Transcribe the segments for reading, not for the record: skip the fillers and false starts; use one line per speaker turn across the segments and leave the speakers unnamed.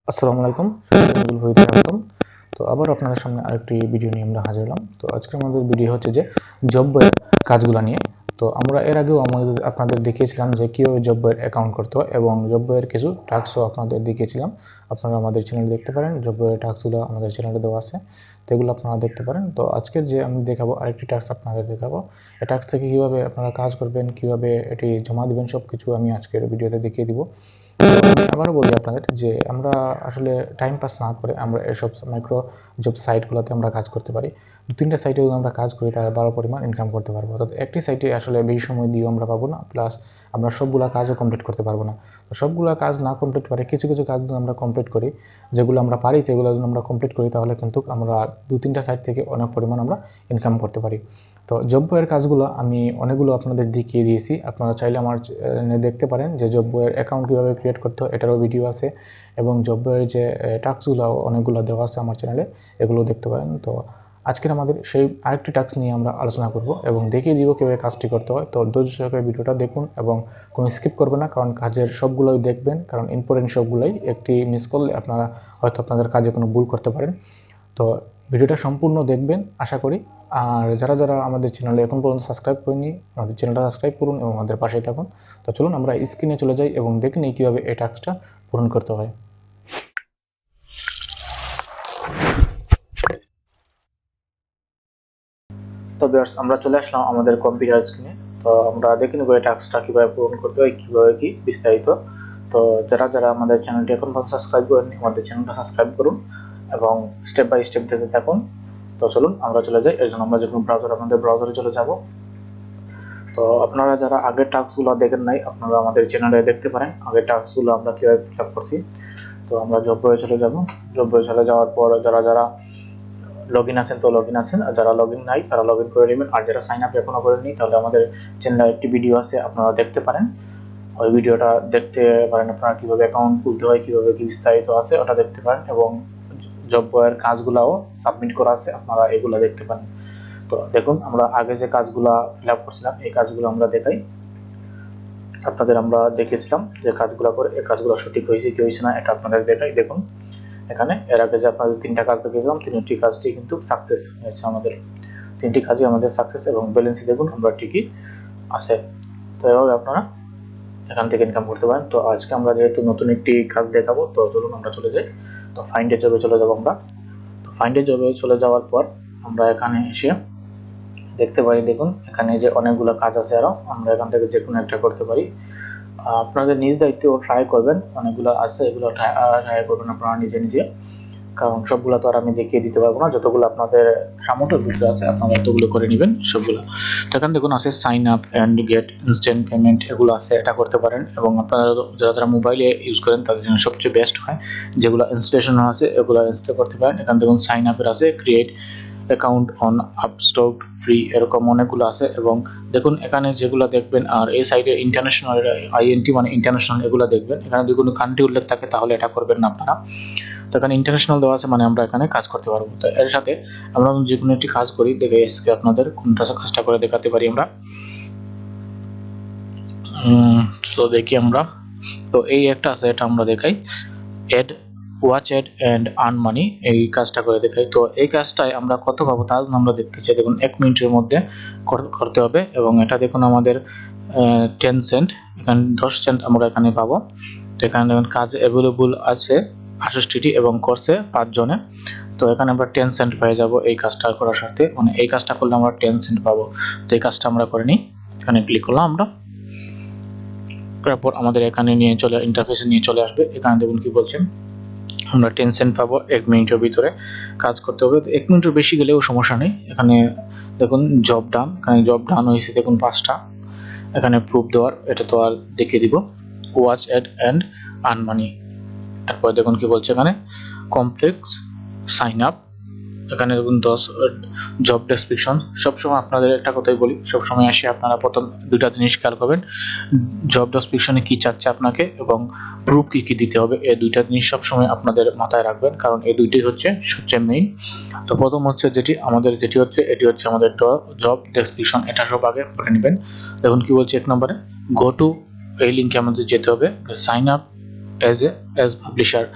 আসসালামু আলাইকুম, nazrul হইতে স্বাগতম। তো আবার আপনাদের সামনে আরেকটি ভিডিও নিয়ে আমরা হাজির হলাম। তো আজকে আমাদের ভিডিও হচ্ছে যে জব বইয়ের কাজগুলো নিয়ে। তো আমরা এর আগেও আপনাদের দেখিয়েছিলাম যে কীভাবে জব বইয়ের অ্যাকাউন্ট করতে হয় এবং জব বইয়ের কিছু টাস্কও আপনাদের দেখিয়েছিলাম। আপনারা আমাদের চ্যানেলে দেখতে পারেন, জব বইয়ের টাস্কগুলো আমাদের চ্যানেলে দেওয়া আছে, তো এগুলো আপনারা দেখতে পারেন। তো আজকের যে আমি দেখাবো আরেকটি টাস্ক আপনাদের দেখাবো, এই টাস্ক থেকে কীভাবে আপনারা কাজ করবেন, কীভাবে এটি জমা দেবেন, সব কিছু আমি আজকের ভিডিওতে দেখিয়ে দিব। আবারও বলি আপনাদের যে আমরা আসলে টাইম পাস না করে আমরা এসব মাইক্রো জব সাইটগুলোতে আমরা কাজ করতে পারি। 2-3টা সাইটে যদি আমরা কাজ করি তাহলে ভালো পরিমাণ ইনকাম করতে পারবো। অর্থাৎ একটি সাইটে আসলে বেশি সময় দিয়েও আমরা পাবো না, প্লাস আমরা সবগুলা কাজও কমপ্লিট করতে পারবো না। তো সবগুলা কাজ না কমপ্লিট করে কিছু কিছু কাজ যদি আমরা কমপ্লিট করি, যেগুলো আমরা পারি সেগুলো যদি আমরা কমপ্লিট করি, তাহলে কিন্তু আমরা 2-3টা সাইট থেকে অনেক পরিমাণ আমরা ইনকাম করতে পারি। তো জব বইয়ের কাজগুলো আমি অনেকগুলো আপনাদের দেখিয়ে দিয়েছি। আপনারা চাইলে আমার দেখতে পারেন যে জব বইয়ের অ্যাকাউন্ট কীভাবে ক্রিয়েট করতে হয়, এটারও ভিডিও আছে, এবং জব বইয়ের যে টাস্কগুলো অনেকগুলো দেওয়া আছে আমার চ্যানেলে, এগুলো দেখতে পারেন। তো আজকের আমাদের সেই আরেকটি টাস্ক নিয়ে আমরা আলোচনা করব এবং দেখিয়ে দিব কীভাবে কাজটি করতে হয়। তো ধৈর্য সহকারে ভিডিওটা দেখুন এবং কোনো স্কিপ করবে না, কারণ কাজের সবগুলোই দেখবেন, কারণ ইম্পর্টেন্ট সবগুলোই। একটি মিস করলে আপনারা হয়তো আপনাদের কাজে কোনো ভুল করতে পারেন। তো ভিডিওটা সম্পূর্ণ দেখবেন আশা করি। আর যারা যারা আমাদের চ্যানেলে এখন পর্যন্ত সাবস্ক্রাইব করেনি, আমাদের চ্যানেলটা সাবস্ক্রাইব করুন এবং আমাদের পাশেই থাকুন। তো চলুন আমরা স্ক্রিনে চলে যাই এবং দেখে নিই কীভাবে এই টাস্কটা পূরণ করতে হয়। তো ভিউয়ার্স, আমরা চলে আসলাম আমাদের কম্পিউটার স্ক্রিনে। তো আমরা দেখে নেব এই টাস্কটা কীভাবে পূরণ করতে হয়, কীভাবে কি বিস্তারিত। তো যারা যারা আমাদের চ্যানেলটি এখন পর্যন্ত সাবস্ক্রাইব করেননি, আমাদের চ্যানেলটা সাবস্ক্রাইব করুন এবং স্টেপ বাই স্টেপ দেখতে থাকুন। তো চলুন আমরা চলে যাই। এর জন্য আমরা যখন আমাদের ব্রাউজারে চলে যাব। তো আপনারা যারা আগের টাস্কগুলো দেখেন নাই, আপনারা আমাদের চ্যানেলে দেখতে পারেন আগের টাস্কগুলো আমরা কীভাবে ফিল আপ করছি। তো আমরা জব বইয়ে চলে যাব। জব বইয়ে চলে যাওয়ার পর যারা যারা লগ ইন আছেন তো লগ ইন আছেন, আর যারা লগ ইন নাই তারা লগ ইন করে নেবেন। আর যারা সাইন আপ এখনও করেননি, তাহলে আমাদের চ্যানেলে একটি ভিডিও আছে, আপনারা দেখতে পারেন। ওই ভিডিওটা দেখতে পারেন আপনারা কীভাবে অ্যাকাউন্ট খুলতে হয়, কীভাবে কি বিস্তারিত আছে ওটা দেখতে পারেন, এবং জব বইয়ের কাজগুলাও সাবমিট করা আছে, আপনারা এগুলো দেখতে পারেন। তো দেখুন, আমরা আগে যে কাজগুলো ফিল আপ করছিলাম এই কাজগুলো আমরা দেখাই আপনাদের। আমরা দেখেছিলাম যে কাজগুলো করে এই কাজগুলো সঠিক হয়েছে কি হয়েছে না, এটা আপনাদের দেখাই। দেখুন এখানে এর আগে যে আপনাদের 3টা কাজ দেখিয়েছিলাম, 3টি কাজটি কিন্তু সাকসেস হয়েছে আমাদের। 3টি কাজই আমাদের সাকসেস এবং ব্যালেন্সই দেখুন আমরা ঠিকই আছে। তো এভাবে আপনারা এখান থেকে ইনকাম করতে পারেন। তো আজকে আমরা যেহেতু নতুন একটি কাজ দেখাবো, তো চলুন আমরা চলে যাই। তো ফাইন্ড এ জবে চলে যাবো আমরা। তো ফাইন্ড এ জবে চলে যাওয়ার পর আমরা এখানে এসে দেখতে পারি, দেখুন এখানে যে অনেকগুলো কাজ আছে, আরও আমরা এখান থেকে যে কোনো একটা করতে পারি। আপনাদের নিজ দায়িত্বে ট্রাই করবেন, অনেকগুলো আছে এগুলো ট্রাই করবেন আপনারা নিজে নিজে, কারণ সবগুলো তো আর আমি দেখিয়ে দিতে পারবো না। যতগুলো আপনাদের সামর্থ্যের ভিতরে আছে আপনারা এতগুলো করে নেবেন সবগুলো। তো এখানে দেখুন আছে sign up and get instant payment, এগুলো আছে, এটা করতে পারেন। এবং আপনারা যারা যারা মোবাইলে ইউজ করেন তাদের জন্য সবচেয়ে বেস্ট হয়, যেগুলো ইনস্টলেশন আছে এগুলো ইনস্টল করতে পারেন। এখানে দেখুন সাইন আপের আছে, create account on Upstox free, এরকম অনেকগুলো আছে। এবং দেখুন এখানে যেগুলো দেখবেন, আর এই সাইডে ইন্টারন্যাশনাল INT মানে ইন্টারন্যাশনাল, এগুলো দেখবেন। এখানে যদি কোনো কান্ট্রি উল্লেখ থাকে তাহলে এটা করবেন না আপনারা। তো এখানে ইন্টারন্যাশনাল দেওয়া আছে মানে আমরা এখানে কাজ করতে পারবো। তো এর সাথে আমরা যে কোনো একটি কাজ করি, দেখে আজকে আপনাদের কোনটা কাজটা করে দেখাতে পারি আমরা। তো দেখি আমরা, তো এই একটা আছে, এটা আমরা দেখাই, ad watch ad and earn money, এই কাজটা করে দেখাই। তো এই কাজটায় আমরা কত পাবো তা আমরা দেখতে চাই। দেখুন 1 মিনিটের মধ্যে করতে হবে, এবং এটা দেখুন আমাদের 10 সেন্ট, এখানে 10 সেন্ট আমরা এখানে পাবো। তো এখানে দেখুন কাজ অ্যাভেলেবল আছে 68টি এবং করছে 5 জনে। তো এখানে আমরা 10 সেন্ট পেয়ে যাব এই কাজটা করার সাথে, মানে এই কাজটা করলে আমরা 10 সেন্ট পাবো। তো এই কাজটা আমরা করে নিই, এখানে ক্লিক করলাম আমরা। তারপর আমাদের এখানে নিয়ে চলে ইন্টারফেসে নিয়ে চলে আসবে। এখানে দেখুন কি বলছেন, আমরা 10 সেন্ট পাবো 1 মিনিটের ভিতরে কাজ করতে হবে। 1 মিনিটের বেশি গেলেও সমস্যা নেই। এখানে দেখুন জব ডান, এখানে জব ডান হয়েছে দেখুন 5টা। এখানে প্রুফ দেওয়ার, এটা তো আর দেখিয়ে দিব, watch ad and earn money. এরপর দেখুন কি বলছে এখানে কমপ্লেক্স সাইন আপ, এখানে দেখুন 10 জব ডেসক্রিপশন। সবসময় আপনাদের একটা কথাই বলি, সবসময় আসে আপনারা প্রথম 2টা জিনিস খেয়াল করবেন, জব ডেসক্রিপশনে কি চাচ্ছে আপনাকে এবং প্রুফ কি কি দিতে হবে, এই 2টা জিনিস সবসময় আপনাদের মাথায় রাখবেন, কারণ এই 2টাই হচ্ছে সবচেয়ে মেইন। তো প্রথম হচ্ছে এটি হচ্ছে আমাদের জব ডেসক্রিপশন, এটা সব আগে পড়ে নেবেন। দেখুন কি বলছে 1 নম্বরে, গো টু, এই লিঙ্কে আমাদের যেতে হবে, সাইন আপ অ্যাজ পাবলিশার।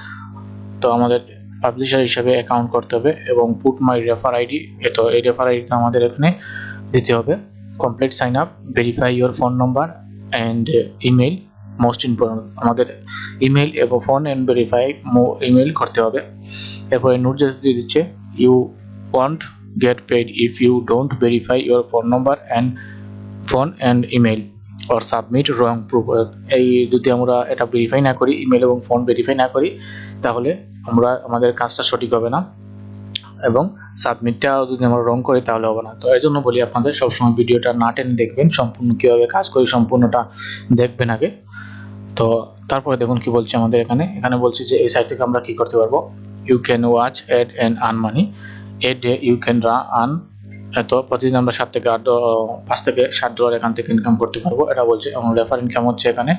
তো আমাদের পাবলিশার হিসাবে অ্যাকাউন্ট করতে হবে এবং পুট মাই রেফার আইডি, তো এই রেফার আইডিটা আমাদের এখানে দিতে হবে। Complete sign up, verify your phone number and email, most important আমাদের ইমেল এবং ফোন অ্যান্ড ভেরিফাই ইমেল করতে হবে। এরপরে নোট দিয়ে দিচ্ছে, you want get paid if you don't verify your phone number and phone and email or submit wrong proof. এই যদি আমরা এটা ভেরিফাই না করি, ইমেল এবং ফোন ভেরিফাই না করি, তাহলে আমাদের কাজটা সঠিক হবে না এবং সাবমিটটা যদি আমরা রং করি তাহলে হবে না। তো এই জন্য বলি আপনাদের সবসময় ভিডিওটা না টেনে দেখবেন, সম্পূর্ণ কীভাবে কাজ করি সম্পূর্ণটা দেখবেন আগে। তো তারপরে দেখুন কি বলছে আমাদের এখানে বলছে যে এই সাইট থেকে আমরা কি করতে পারবো, you can watch ad and earn money a day, you can earn, তো প্রতিদিন আমরা $5 থেকে $7 এখান থেকে ইনকাম করতে পারবো, এটা বলছে। এবং রেফার ইনকাম হচ্ছে এখানে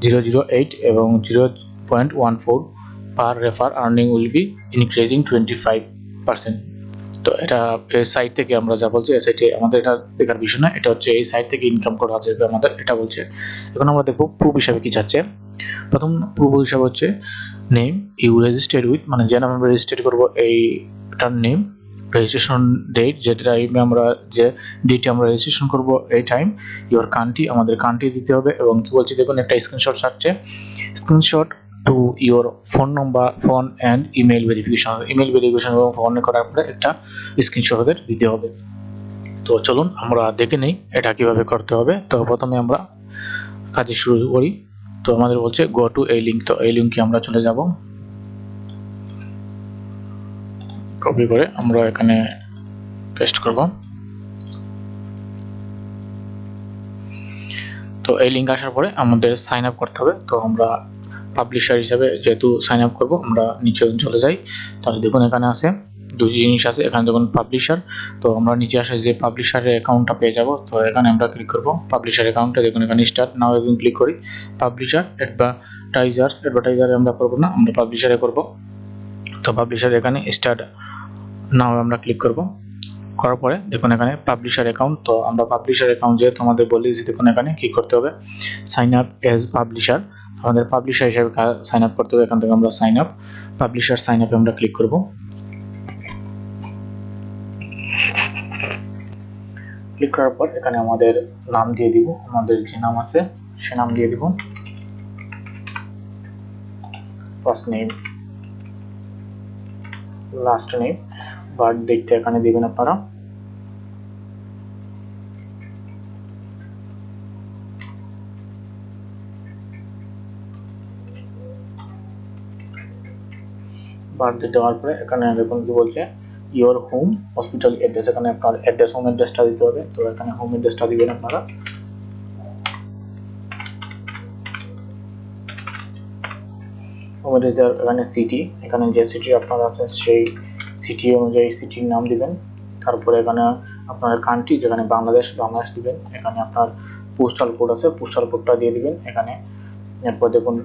0.08 এবং 0.14 per refer, earning will be increasing 25%। তো এটা এই সাইট থেকে আমরা যা বলছি, এই সাইটে আমাদের এটা দেখার বিষয় না, এটা হচ্ছে এই সাইট থেকে ইনকাম করা যাবে আমাদের, এটা বলছে। এখন আমরা দেখবো প্রুফ হিসাবে কি চাচ্ছে। প্রথম প্রুফ হিসাবে হচ্ছে নেম ইউ রেজিস্টার্ড উইথ, মানে যে নামে আমরা রেজিস্টার করবো এইটার নেম, রেজিস্ট্রেশন ডেট, যে টাইমে আমরা যে ডেটে আমরা রেজিস্ট্রেশন করব এই টাইম, ইওর কান্ট্রি, আমাদের কান্ট্রি দিতে হবে। এবং কি বলছি দেখুন, একটা স্ক্রিনশট চাচ্ছে, screenshot to your phone number, phone and email verification, email verification এবং ফোন করার পরে একটা স্ক্রিনশট ওদের দিতে হবে। তো চলুন আমরা দেখে নেই এটা কিভাবে করতে হবে। তো প্রথমে আমরা কাজে শুরু করি। তো আমাদের বলছে গো টু এই লিঙ্ক, তো এই লিঙ্কে আমরা চলে যাব, কপি করে আমরা এখানে পেস্ট করব। তো এই লিঙ্ক আসার পরে আমাদের সাইন আপ করতে হবে। তো আমরা পাবলিশার হিসাবে যেহেতু সাইন আপ করবো, আমরা নিচে চলে যাই। তাহলে দেখুন এখানে আছে দুটি জিনিস আছে, এখানে দেখুন পাবলিশার, তো আমরা নিচে আসে যে পাবলিশারের অ্যাকাউন্টটা পেয়ে যাব। তো এখানে আমরা ক্লিক করব পাবলিশার অ্যাকাউন্টে, দেখুন এখানে স্টার্ট নাও এবং ক্লিক করি। পাবলিশার অ্যাডভার্টাইজারে আমরা করবো না, আমরা পাবলিশারে করব। তো পাবলিশার এখানে স্টার্ট নাও আমরা ক্লিক করব। করার পরে দেখুন এখানে পাবলিশার অ্যাকাউন্ট, তো আমরা পাবলিশার অ্যাকাউন্ট যেহেতু আমাদের বলেছি, দেখুন এখানে কি করতে হবে, সাইন আপ এজ পাবলিশার, আমাদের পাবলিশার হিসেবে সাইন আপ করতে হবে। এখান থেকে আমরা সাইন আপ, পাবলিশার সাইন আপে আমরা ক্লিক করব। ক্লিক করার পর এখানে আমাদের নাম দিয়ে দিব, আমাদের যে নাম আছে সে নাম দিয়ে দিব, first name, last name, birth ডেটটা এখানে দিবেন আপনারা। বার্থ ডেট দেওয়ার পরে এখানে দেখুন কি বলছে, ইওর হোম হসপিটাল অ্যাড্রেস, এখানে আপনার অ্যাড্রেস, হোম অ্যাড্রেসটা দিতে হবে। তো এখানে হোম অ্যাড্রেসটা দিবেন আপনারা। হোম অ্যাড্রেস দেওয়ার এখানে সিটি, এখানে যে সিটি আপনারা আছেন সেই সিটি অনুযায়ী সিটির নাম দিবেন। তারপরে এখানে আপনার কান্ট্রি, যেখানে বাংলাদেশ দিবেন। এখানে আপনার পোস্টাল কোড আছে, পোস্টাল কোডটা দিয়ে দিবেন এখানে। এরপর দেখুন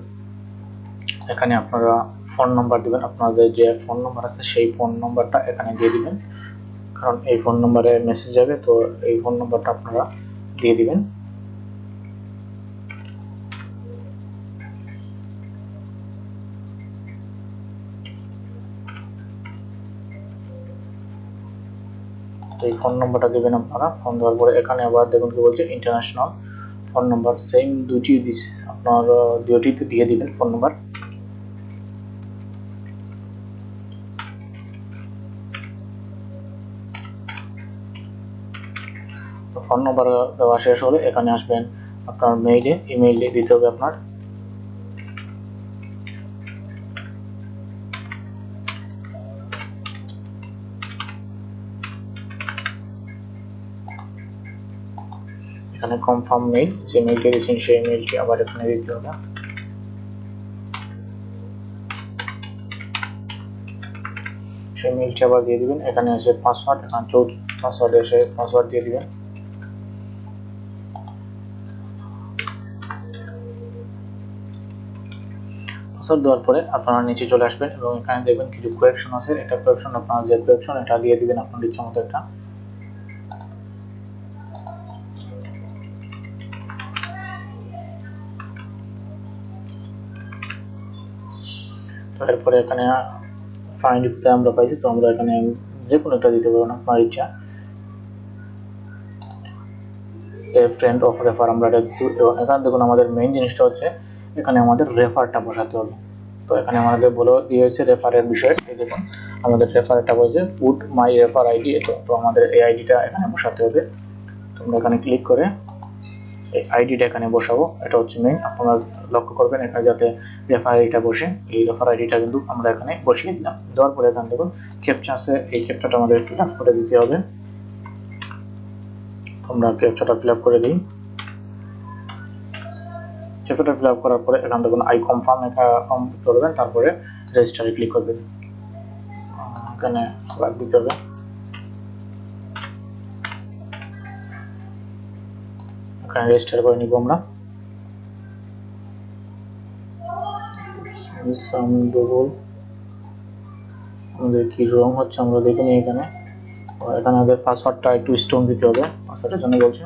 এখানে আপনারা ফোন নাম্বার দিবেন, আপনাদের যে ফোন নাম্বার আছে সেই ফোন নাম্বারটা এখানে দিয়ে দিবেন, কারণ এই ফোন নাম্বারে মেসেজ যাবে। তো এই ফোন নাম্বারটা আপনারা দিয়ে দিবেন। তো এই ফোন নাম্বারটা দেবেন আপনারা। ফোন দেওয়ার পরে এখানে আবার দেখুন কি বলছে, ইন্টারন্যাশনাল ফোন নাম্বার, সেম দুটি দিচ্ছে আপনার, দুটিতে দিয়ে দিবেন ফোন নাম্বার। তো ফোন নাম্বার দেওয়া শেষ হলে এখানে আসবেন আপনার ইমেইলে দিতে হবে আপনার। এখানে কনফার্ম মেইল, যে মেইলটি দিয়েছেন সেই মেইলটি আবার এখানে দিতে হবে। সেই মেইলটি আবার দিয়ে দিবেন। এখানে আছে পাসওয়ার্ড, এখানে পাসওয়ার্ড এসে পাসওয়ার্ড দিয়ে দিবেন। পাসওয়ার্ড দেওয়ার পরে আপনারা নিচে চলে আসবেন এবং এখানে দেখবেন কিছু কোয়েকশন আছে, এটা কোয়েকশন, আপনারা যে কোয়েকশন এটা দিয়ে দিবেন আপনার ইচ্ছা মতো একটা। তো এরপরে এখানে ফাইন্ড আমরা পাইছি, তো আমরা এখানে যে কোনো একটা দিতে পারবো, আপনার ইচ্ছা। এ ফ্রেন্ড অফ রেফার আমরা এটা এখানে দেখুন আমাদের মেইন জিনিসটা হচ্ছে এখানে আমাদের রেফারটা বসাতে হবে। তো এখানে আমাদের বলে দিয়েছে রেফারের বিষয়ে, এই দেখুন আমাদের রেফারটা বলছে পুট মাই রেফার আইডি, তো আমাদের এই আইডিটা এখানে বসাতে হবে। তোমরা এখানে ক্লিক করে এই আইডিটা এখানে বসাবো, এটা হচ্ছে মেইন। আপনারা লক্ষ্য করবেন এখানে যাতে রেফার আইডিটা বসে, এই রেফার আইডিটা কিন্তু আমরা এখানে বসিয়ে দিলাম। দেওয়ার পরে এখানে দেখুন ক্যাপচা আছে, এই ক্যাপচাটা আমাদের ফিল আপ করে দিতে হবে। আমরা ক্যাপচাটা ফিল আপ করে দিই। ক্যাপচাটা ফিল আপ করার পরে এখানে দেখুন আই কনফার্ম এটা কমপ্লিট করবেন, তারপরে রেজিস্টারে ক্লিক করবেন। এখানে ফ্ল্যাগ দিতে হবে। এখানে রেজিস্টার করে নিব আমরা। আমাদের কি রং হচ্ছে আমরা দেখে নিই। এখানে আমাদের পাসওয়ার্ডটা একটু স্ট্রং দিতে হবে, পাসওয়ার্ডের জন্য বলছে।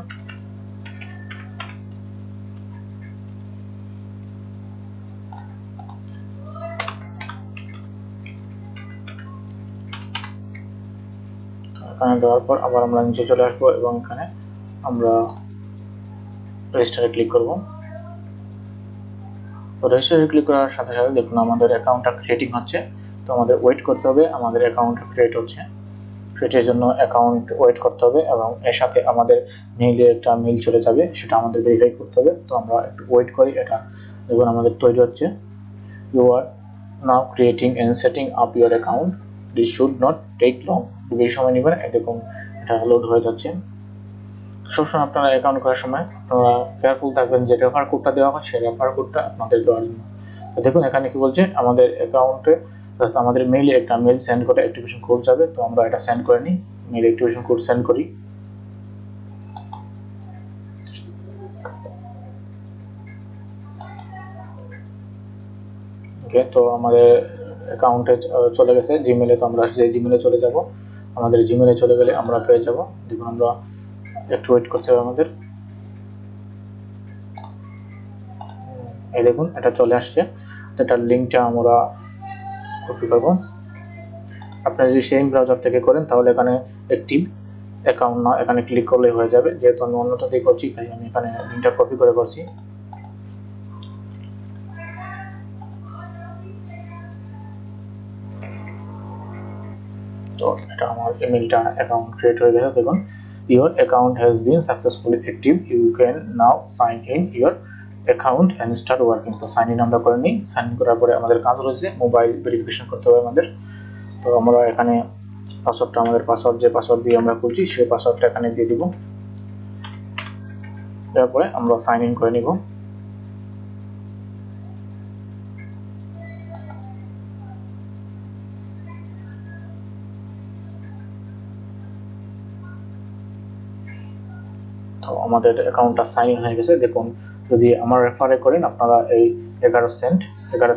এখানে দেওয়ার পর আবার আমরা নিচে চলে আসবো এবং এখানে আমরা রেজিস্টারে ক্লিক করব। তো রেজিস্টারে ক্লিক করার সাথে সাথে দেখুন আমাদের অ্যাকাউন্টটা ক্রিয়েটিং হচ্ছে। তো আমাদের ওয়েট করতে হবে, আমাদের অ্যাকাউন্টটা ক্রিয়েট হচ্ছে। ক্রিয়েটের জন্য অ্যাকাউন্ট ওয়েট করতে হবে এবং এর সাথে আমাদের মেইলে একটা মেইল চলে যাবে, সেটা আমাদের ভেরিফাই করতে হবে। তো আমরা একটু ওয়েট করি। এটা দেখুন আমাদের তৈরি হচ্ছে। You are now creating and setting up your account, this should not take long. বেশি সময় নেবেন। দেখুন এটা লোড হয়ে যাচ্ছে। সবসময় আপনারা অ্যাকাউন্ট করার সময় আপনারা কেয়ারফুল থাকবেন যে রেফার কোডটা দেওয়া হয় সেই রেফার কোডটা আপনাদের দেওয়ার জন্য। তো দেখুন এখানে কি বলছে, আমাদের অ্যাকাউন্টে আমাদের মেইলে একটা মেইল সেন্ড করে অ্যাক্টিভেশন কোড যাবে। তো আমরা এটা সেন্ড করে নিই, মেইল অ্যাক্টিভেশন কোড সেন্ড করি। ওকে, তো আমাদের অ্যাকাউন্টে চলে গেছে জিমেলে। তো আমরা যে জিমেলে চলে যাব, আমাদের জিমেলে চলে গেলে আমরা পেয়ে যাব। দেখুন আমরা একটু ওয়েট করতে হবে আমাদের। এই দেখুন এটা চলে আসছে। এটার লিঙ্কটা আমরা কপি করব। আপনারা যদি সেম ব্রাউজার থেকে করেন তাহলে এখানে অ্যাক্টিভ অ্যাকাউন্ট না, এখানে ক্লিক করলে হয়ে যাবে। যেহেতু আমি অন্যটা দিয়ে করছি তাই আমি এখানে লিঙ্কটা কপি করে করছি। তো এটা আমার ইমেলটা অ্যাকাউন্ট ক্রিয়েট হয়ে গেছে। দেখুন your account has been successfully active, you can now sign in your account and start working. তো সাইন ইন আমরা করে নিই। সাইন ইন করার পরে আমাদের কাজ রয়েছে মোবাইল ভেরিফিকেশন করতে হবে আমাদের। তো আমরা এখানে পাসওয়ার্ডটা, আমাদের পাসওয়ার্ড যে পাসওয়ার্ড দিয়ে আমরা খুলছি সেই পাসওয়ার্ডটা এখানে দিয়ে দিব। তারপরে আমরা সাইন ইন করে নিব। তো আমাদের অ্যাকাউন্টটা সাইন ইন হয়ে গেছে। দেখুন যদি আমার রেফারে করেন আপনারা এই 11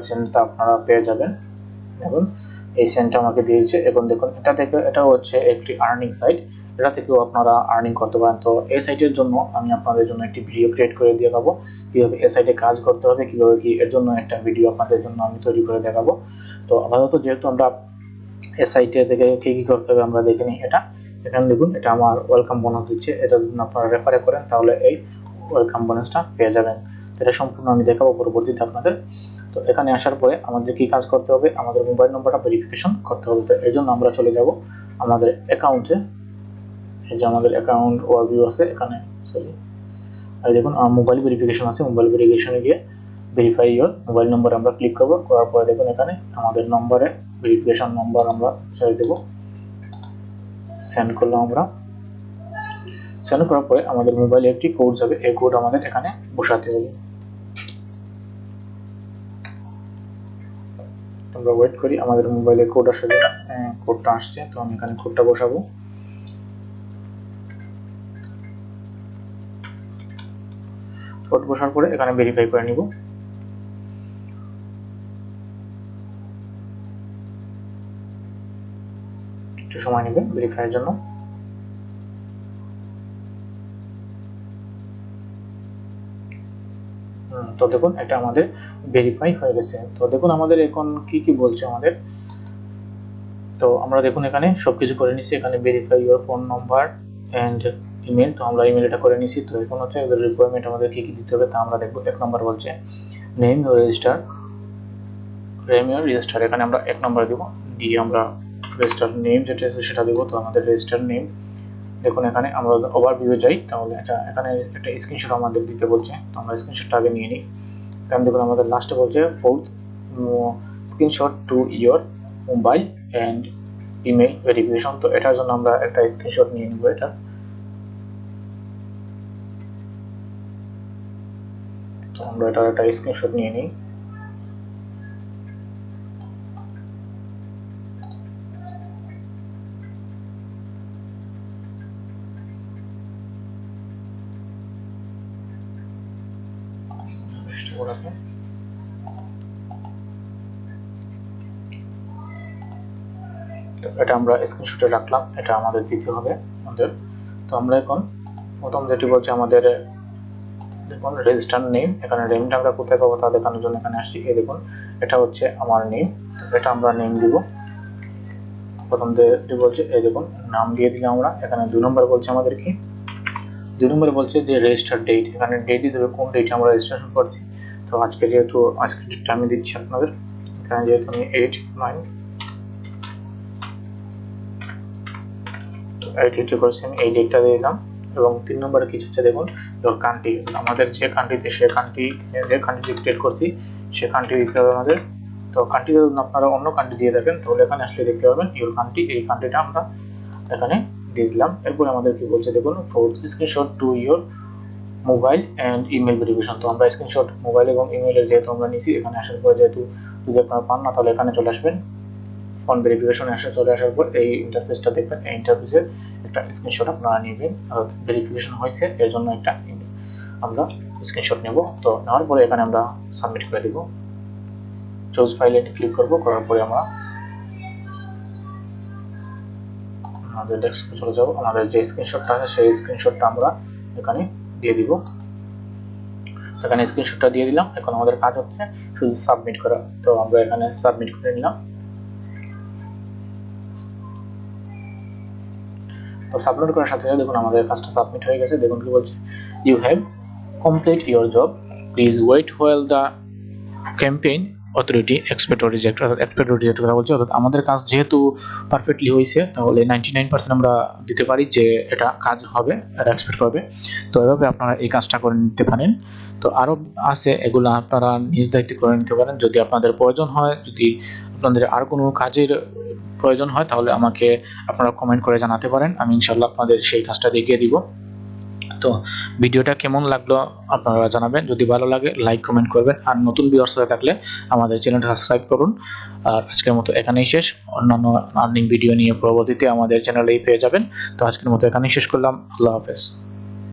সেন্টটা আপনারা পেয়ে যাবেন। দেখুন এই সেন্টটা আমাকে দিয়েছে। এখন দেখুন এটা থেকে, এটা হচ্ছে একটি আর্নিং সাইট, এটা থেকেও আপনারা আর্নিং করতে পারেন। তো এই সাইটের জন্য আমি আপনাদের জন্য একটি ভিডিও ক্রিয়েট করে দেখাবো কীভাবে এই সাইটে কাজ করতে হবে, কীভাবে কি এর জন্য একটা ভিডিও আপনাদের জন্য আমি তৈরি করে দেখাবো। তো আপাতত যেহেতু আমরা এই সাইটে থেকে কী কী করতে হবে আমরা দেখে নিই। এখানে দেখুন এটা আমার ওয়েলকাম বোনাস দিচ্ছে। এটা যদি আপনারা রেফারে করেন তাহলে এই ওয়েলকাম বোনাসটা পেয়ে যাবেন। এটা সম্পূর্ণ আমি দেখাবো পরবর্তীতে আপনাদের। তো এখানে আসার পরে আমাদের কি কাজ করতে হবে, আমাদের মোবাইল নম্বরটা ভেরিফিকেশন করতে হবে। তো এর জন্য আমরা চলে যাব আমাদের অ্যাকাউন্টে। এই যে আমাদের অ্যাকাউন্ট ওভারভিউ আছে এখানে, সরি এই দেখুন আমার মোবাইল ভেরিফিকেশন আছে। মোবাইল ভেরিফিকেশনে গিয়ে ভেরিফাই ইওর মোবাইল নম্বর আমরা ক্লিক করব। করার পরে দেখুন এখানে আমাদের নম্বরে ভেরিফিকেশন নম্বর আমরা ছেড়ে দেব। সেন্ড করলাম আমরা। সেন্ড করার পরে আমাদের মোবাইলে একটি কোড যাবে, এই কোড আমাদের এখানে বসাতে হবে। আমরা ওয়েট করি, আমাদের মোবাইলে কোড আসলে কোডটা আসছে। তো আমি এখানে কোডটা বসাবো। কোড বসার পরে এখানে ভেরিফাই করে নিব। একটু সময় নেবে ভেরিফাইয়ের জন্য। তো দেখুন এটা আমাদের ভেরিফাই হয়ে গেছে। তো দেখুন আমাদের এখন কি বলছে আমাদের। তো আমরা দেখুন এখানে সবকিছু করে নিছি। এখানে verify your phone number and email, তো আমরা ইমেলটা করে নিছি। তো এখন হচ্ছে এদের রিকোয়ারমেন্ট আমাদের কি দিতে হবে তা আমরা দেখবো। 1 নম্বর বলছে নেম রেজিস্টার, রেজিস্টার এখানে আমরা 1 নম্বর দেবো, দিয়ে আমরা রেজিস্টার নেম যেটা আছে সেটা দেবো। তো আমাদের রেজিস্টার নেম দেখুন এখানে আমরা ওভারভিউ যাই, তাহলে আচ্ছা এখানে একটা স্ক্রিনশট আমাদের দিতে বলছে। তো আমরা স্ক্রিনশটটা আগে নিয়ে নিই। কারণ দেখুন আমাদের লাস্টে বলছে fourth screenshot to your mobile and email verification. তো এটার জন্য আমরা একটা স্ক্রিনশট নিয়ে নেব। এটা তো আমরা এটার একটা স্ক্রিনশট নিয়ে নিই। তো এটা আমরা স্ক্রিনশটে রাখলাম, এটা আমাদের দিতে হবে আমাদের। তো আমরা এখন প্রথম যেটি বলছে আমাদের দেখুন রেজিস্টার নেম, এখানে নেমটা আমরা কোথায় পাবো তা দেখানোর জন্য এখানে আসছি। এই দেখুন এটা হচ্ছে আমার নেম, তো এটা আমরা নেম দিব। প্রথম যেটি বলছে এই দেখুন নাম দিয়ে দিলাম আমরা। এখানে 2 নম্বর বলছে আমাদের কি, 2 নম্বরে বলছে যে রেজিস্টার ডেট, এখানে ডেট দিতে হবে কোন ডেটে আমরা রেজিস্ট্রেশন করছি। তো আজকে যেহেতু আজকে ডেটটা আমি দিচ্ছি আপনাদের, এখানে যেহেতু আমি 8/9 ডেটে করছি, আমি এই ডেটটা দিয়ে দিলাম। এবং 3 নম্বরে কিছু হচ্ছে দেখুন ইওর কান্ট্রি, আমাদের যে কান্ট্রিতে যে কান্ট্রি ক্রিয়েট করছি সে কান্ট্রি দিতে হবে আমাদের। তো কান্ট্রি যদি আপনারা অন্য কান্ট্রি দিয়ে থাকেন তাহলে এখানে আসলে দেখতে পাবেন ইওর কান্ট্রি, এই কান্ট্রিটা আমরা এখানে দিয়ে দিলাম। এরপর আমাদের কি বলছে দেখুন fourth screenshot to your mobile and email verification. তো আমরা স্ক্রিনশট মোবাইল এবং ইমেলের যেহেতু আমরা নিছি, এখানে আসার পর যেহেতু যদি আপনারা পান না তাহলে এখানে চলে আসবেন। ফোন ভেরিফিকেশন চলে আসার পর এই ইন্টারফেসটা দেখবেন, এই ইন্টারফেসের একটা স্ক্রিনশট আপনারা নেবেন। ভেরিফিকেশন হয়েছে এর জন্য একটা আমরা স্ক্রিনশট নেব। তো নেওয়ার পরে এখানে আমরা সাবমিট করে দিব। চুজ ফাইলে ক্লিক করব, করার পরে আমরা আমাদের ডেস্কটপে চলে যাব। আমাদের যে স্ক্রিনশটটা আছে সেই স্ক্রিনশটটা আমরা এখানে দিয়ে দিব। এখানে স্ক্রিনশটটা দিয়ে দিলাম। এখন আমাদের কাজ হচ্ছে শুধু সাবমিট করা। তো আমরা এখানে সাবমিট করে নিলাম। তো সাবমিট করার সাথে সাথে দেখুন আমাদের কাজটা সাবমিট হয়ে গেছে। দেখুন কি বলছে, you have complete your job, please wait while the campaign authority expect or reject. অর্থাৎ এক্সপেক্ট অর রিজেক্ট করা বলছে, অর্থাৎ আমাদের কাজ যেহেতু পারফেক্টলি হয়েছে তাহলে 99% আমরা দিতে পারি যে এটা কাজ হবে, এটা এক্সপেক্ট করবে। তো এভাবে আপনারা এই কাজটা করে নিতে পারেন। তো আরও আছে, এগুলো আপনারা নিজ দায়িত্বে করে নিতে পারেন। যদি আপনাদের প্রয়োজন হয়, যদি আপনাদের আর কোনো কাজের প্রয়োজন হয় তাহলে আমাকে আপনারা কমেন্ট করে জানাতে পারেন, আমি ইনশাল্লাহ আপনাদের সেই কাজটা দেখিয়ে দিব। তো ভিডিওটা কেমন লাগলো আপনারা জানাবেন, যদি ভালো লাগে লাইক কমেন্ট করবেন, আর নতুন ভিউয়ার্স হয়ে থাকলে আমাদের চ্যানেলটা সাবস্ক্রাইব করুন। আর আজকের মতো এখানেই শেষ, অন্যান্য আর্নিং ভিডিও নিয়ে পরবর্তীতে আমাদের চ্যানেলেই পেয়ে যাবেন। তো আজকের মতো এখানেই শেষ করলাম, আল্লাহ হাফেজ।